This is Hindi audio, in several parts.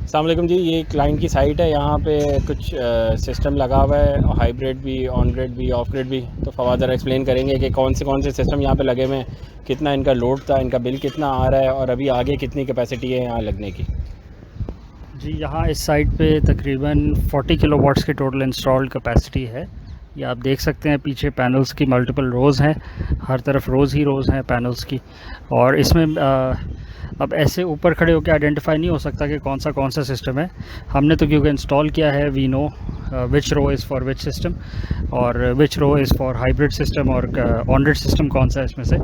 अस्सलाम वालेकुम जी, ये क्लाइंट की साइट है। यहाँ पे कुछ सिस्टम लगा हुआ है, हाइब्रिड भी, ऑन ग्रिड भी, ऑफ ग्रिड भी। तो फवाद ज़रा एक्सप्लेन करेंगे कि कौन से सिस्टम यहाँ पे लगे हुए हैं, कितना इनका लोड था, इनका बिल कितना आ रहा है और अभी आगे कितनी कैपेसिटी है यहाँ लगने की। जी, यहाँ इस साइट पे तकरीबन 40 किलोवाट्स की टोटल इंस्टॉल्ड कैपेसिटी है। ये आप देख सकते हैं, पीछे पैनल्स की मल्टीपल रोज़ हैं, हर तरफ रोज़ ही रोज़ हैं पैनल्स की। और इसमें अब ऐसे ऊपर खड़े होकर आइडेंटिफाई नहीं हो सकता कि कौन सा सिस्टम है। हमने तो क्योंकि इंस्टॉल किया है, we know which row is for which system और which row is for hybrid system और ऑन ग्रिड सिस्टम कौन सा है इसमें से।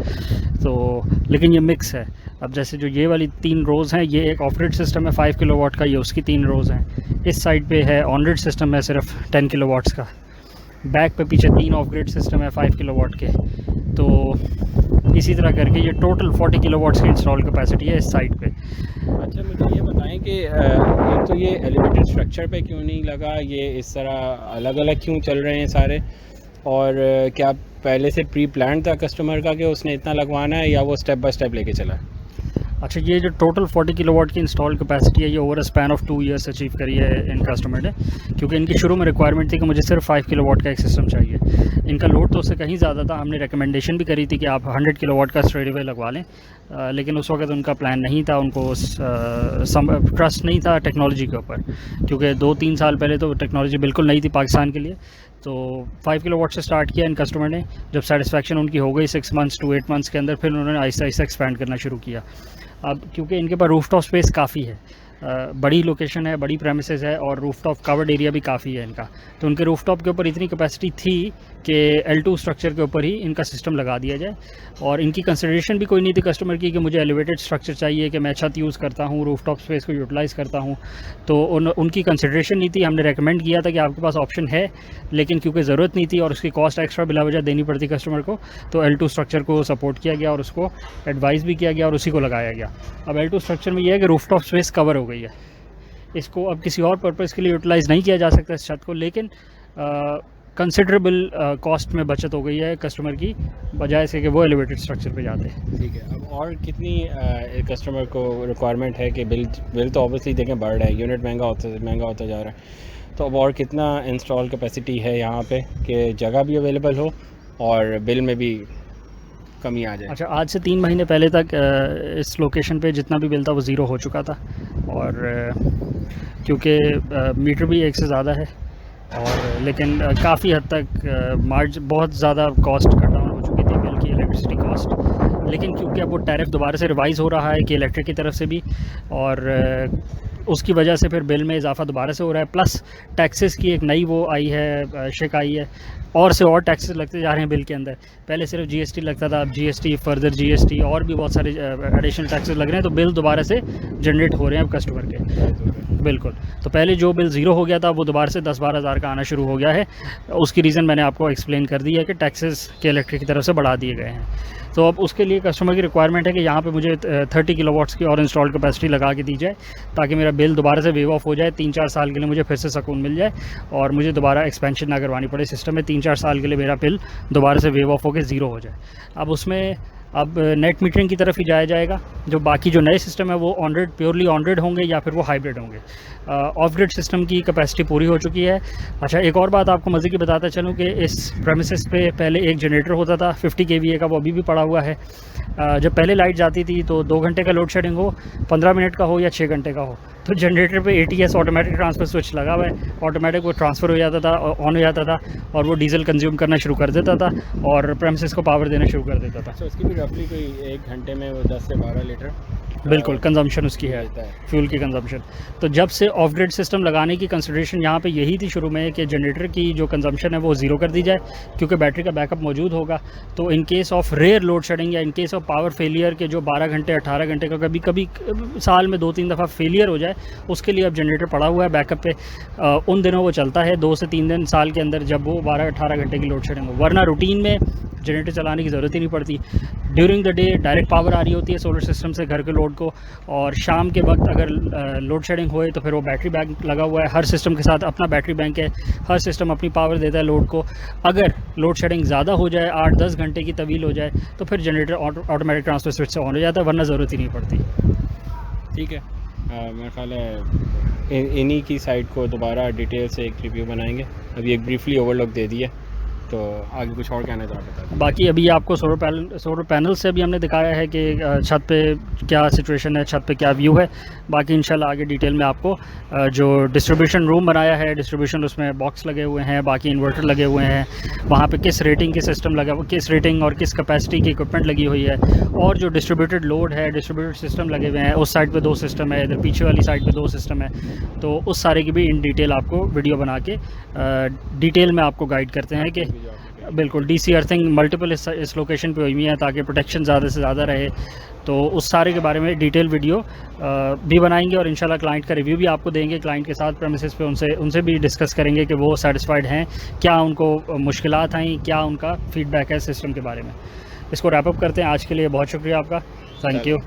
तो लेकिन ये मिक्स है। अब जैसे जो ये वाली 3 रोज़ हैं, ये एक ऑफ ग्रिड सिस्टम है 5 किलोवाट का, ये उसकी 3 रोज़ हैं। इस साइड पे है ऑन ग्रिड सिस्टम है सिर्फ 10 किलोवाट्स का। बैक पे पीछे 3 ऑफ ग्रिड सिस्टम है 5 किलोवाट के। तो इसी तरह करके ये टोटल 40 किलोवाट्स की इंस्टॉल कैपेसिटी है इस साइट पे। अच्छा, मुझे ये बताएं कि एक तो ये एलिवेटेड स्ट्रक्चर पे क्यों नहीं लगा, ये इस तरह अलग अलग क्यों चल रहे हैं सारे, और क्या पहले से प्री प्लान था कस्टमर का कि उसने इतना लगवाना है, या वो स्टेप बाय स्टेप लेके चला है? अच्छा, ये जो टोटल 40 किलोवाट की इंस्टॉल कैपेसिटी है, ये over a span of 2 years achieve करी है इन कस्टमर ने। क्योंकि इनकी शुरू में रिक्वायरमेंट थी कि मुझे सिर्फ 5 किलोवाट का एक सिस्टम चाहिए। इनका लोड तो उससे कहीं ज़्यादा था। हमने रिकमेंडेशन भी करी थी कि आप 100 किलोवाट का स्ट्रेट अवे लगवा लें, लेकिन उस वक्त उनका प्लान नहीं था, उनको ट्रस्ट नहीं था टेक्नोलॉजी के ऊपर। क्योंकि 2-3 साल पहले तो टेक्नोलॉजी बिल्कुल नहीं थी पाकिस्तान के लिए। तो 5 किलोवाट से स्टार्ट किया इन कस्टमर ने। जब सेटिस्फैक्शन उनकी हो गई 6 मंथ्स to 8 मंथ्स के अंदर, फिर उन्होंने आहिस्ता आहिस्ता एक्सपैंड करना शुरू किया। अब क्योंकि इनके पास रूफटॉप स्पेस काफ़ी है, बड़ी लोकेशन है, बड़ी प्रेमिसेस है और रूफटॉप कवर्ड एरिया भी काफ़ी है इनका। तो उनके रूफटॉप के ऊपर इतनी कैपेसिटी थी कि L2 स्ट्रक्चर के ऊपर ही इनका सिस्टम लगा दिया जाए। और इनकी कंसिडरेशन भी कोई नहीं थी कस्टमर की कि मुझे एलिवेटेड स्ट्रक्चर चाहिए, कि मैं छत यूज़ करता हूँ, रूफटॉप स्पेस को यूटिलाइज़ करता हूँ। तो उनकी कंसिडरेशन नहीं थी। हमने रेकमेंड किया था कि आपके पास ऑप्शन है, लेकिन क्योंकि ज़रूरत नहीं थी और उसकी कॉस्ट एक्स्ट्रा बिला वजह देनी पड़ती कस्टमर को, तो L2 स्ट्रक्चर को सपोर्ट किया गया और उसको एडवाइस भी किया गया और उसी को लगाया गया। अब L2 स्ट्रक्चर में यह है कि रूफटॉप स्पेस कवर हो गई है। इसको अब किसी और पर्पज़ के लिए यूटिलाइज़ नहीं किया जा सकता इस छत को, लेकिन कंसिडरेबल कॉस्ट में बचत हो गई है कस्टमर की, बजाय से कि वो एलिवेटेड स्ट्रक्चर पे जाते हैं। ठीक है। अब और कितनी कस्टमर को रिक्वायरमेंट है कि बिल तो ऑब्वियसली देखें बढ़ रहा है, यूनिट महंगा होता जा रहा है। तो अब और कितना इंस्टॉल कैपेसिटी है यहाँ पे कि जगह भी अवेलेबल हो और बिल में भी कमी आ जाए? अच्छा, आज से 3 महीने पहले तक इस लोकेशन पे जितना भी बिल था वो ज़ीरो हो चुका था। और क्योंकि मीटर भी एक से ज़्यादा है, और लेकिन काफ़ी हद तक मार्ज बहुत ज़्यादा कॉस्ट कट डाउन हो चुकी थी बिल की, इलेक्ट्रिसिटी कॉस्ट। लेकिन क्योंकि अब वो टैरिफ दोबारा से रिवाइज़ हो रहा है कि इलेक्ट्रिक की तरफ से भी, और उसकी वजह से फिर बिल में इजाफा दोबारा से हो रहा है। प्लस टैक्सेस की एक नई वो आई है, शिक आई है, और से और टैक्सेस लगते जा रहे हैं बिल के अंदर। पहले सिर्फ जीएसटी लगता था, अब जीएसटी, फर्दर जीएसटी और भी बहुत सारे एडिशनल टैक्सेस लग रहे हैं। तो बिल दोबारा से जनरेट हो रहे हैं अब कस्टमर के। बिल्कुल। तो पहले जो बिल ज़ीरो हो गया था वो दोबारा से 10-12 हज़ार का आना शुरू हो गया है। उसकी रीज़न मैंने आपको एक्सप्लेन कर दी है कि टैक्सेस के इलेक्ट्रिक की तरफ से बढ़ा दिए गए हैं। तो अब उसके लिए कस्टमर की रिक्वायरमेंट है कि यहाँ पे मुझे 30 किलोवाट्स की और इंस्टॉल कैपेसिटी लगा के दी जाए, ताकि मेरा बिल दोबारा से वेव ऑफ हो जाए। 3-4 साल के लिए मुझे फिर से सुकून मिल जाए और मुझे दोबारा एक्सपेंशन ना करवानी पड़े सिस्टम में। 3-4 साल के लिए मेरा बिल दोबारा से वेव ऑफ होकर ज़ीरो हो जाए। अब उसमें नेट मीटरिंग की तरफ ही जाया जाएगा। जो बाकी जो नए सिस्टम है वो on grid, purely on grid होंगे या फिर वो हाइब्रिड होंगे। ऑफ ग्रिड सिस्टम की कैपेसिटी पूरी हो चुकी है। अच्छा, एक और बात आपको मज़े की बताता चलूँ कि इस प्रेमिसेस पे पहले एक जनरेटर होता था 50 kVA का, वो अभी भी पड़ा हुआ है। जब पहले लाइट जाती थी तो 2 घंटे का लोड शेडिंग हो, 15 मिनट का हो या 6 घंटे का हो, तो जनरेटर पे ATS ऑटोमेटिक ट्रांसफ़र स्विच लगा हुआ है। ऑटोमेटिक वो ट्रांसफ़र हो जाता था, ऑन हो जाता था और वो डीजल कंज्यूम करना शुरू कर देता था और प्रेमिसेस को पावर देना शुरू कर देता था। तो इसकी भी रफली कोई 1 घंटे में वो 10 से 12 लीटर बिल्कुल कंजम्पशन उसकी है, रहता है। फ्यूल की कंजम्पशन। तो जब से ऑफ ग्रिड सिस्टम लगाने की कंसिडरेशन यहाँ पे यही थी शुरू में कि जनरेटर की जो कंजम्पशन है वो ज़ीरो कर दी जाए, क्योंकि बैटरी का बैकअप मौजूद होगा। तो in case of rare load shedding या in case of power failure के जो 12 घंटे 18 घंटे का कभी कभी साल में 2-3 दफ़ा फेलियर हो जाए, उसके लिए अब जनरेटर पड़ा हुआ है बैकअप पे। उन दिनों वो चलता है 2 से 3 दिन साल के अंदर, जब वो 12-18 घंटे की लोड शेडिंग हो। वरना रूटीन में जनरेटर चलाने की ज़रूरत ही नहीं पड़ती। During the day direct power आ रही होती है सोलर सिस्टम से घर के लोड को, और शाम के वक्त अगर लोड शेडिंग होए तो फिर वो बैटरी बैंक लगा हुआ है। हर सिस्टम के साथ अपना बैटरी बैंक है, हर सिस्टम अपनी पावर देता है लोड को। अगर लोड शेडिंग ज़्यादा हो जाए, 8-10 घंटे की तवील हो जाए, तो फिर जनरेटर ऑटोमेटिक ट्रांसफर स्विच से ऑन हो जाता है, वरना ज़रूरत ही नहीं पड़ती। ठीक है। मेरा ख्याल है इन्हीं की साइट को दोबारा डिटेल से एक रिव्यू बनाएंगे। अभी एक ब्रीफली ओवरलुक दे दिया, तो आगे कुछ और कहना है तो आप बता दें। बाकी अभी आपको सोलर पैनल से अभी हमने दिखाया है कि छत पे क्या सिचुएशन है, छत पे क्या व्यू है। बाकी इंशाल्लाह आगे डिटेल में आपको जो डिस्ट्रीब्यूशन रूम बनाया है, डिस्ट्रीब्यूशन उसमें बॉक्स लगे हुए हैं, बाकी इन्वर्टर लगे हुए हैं, वहाँ पे किस रेटिंग की सिस्टम लगा, किस रेटिंग और किस कैपेसिटी की इक्विपमेंट लगी हुई है, और जो डिस्ट्रीब्यूटेड लोड है, डिस्ट्रीब्यूटेड सिस्टम लगे हुए हैं। उस साइड पे 2 सिस्टम है, इधर पीछे वाली साइड पे 2 सिस्टम है। तो उस सारे की भी इन डिटेल आपको वीडियो बना के डिटेल में आपको गाइड करते हैं कि बिल्कुल डीसी अर्थिंग मल्टीपल इस लोकेशन पे हुई है ताकि प्रोटेक्शन ज़्यादा से ज़्यादा रहे। तो उस सारे के बारे में डिटेल वीडियो भी बनाएंगे और इंशाल्लाह क्लाइंट का रिव्यू भी आपको देंगे। क्लाइंट के साथ प्रेमिसेस पे उनसे भी डिस्कस करेंगे कि वो सेटिस्फाइड हैं, क्या उनको मुश्किलात आई, क्या उनका फीडबैक है सिस्टम के बारे में। इसको रैप अप करते हैं। आज के लिए बहुत शुक्रिया आपका, थैंक यू।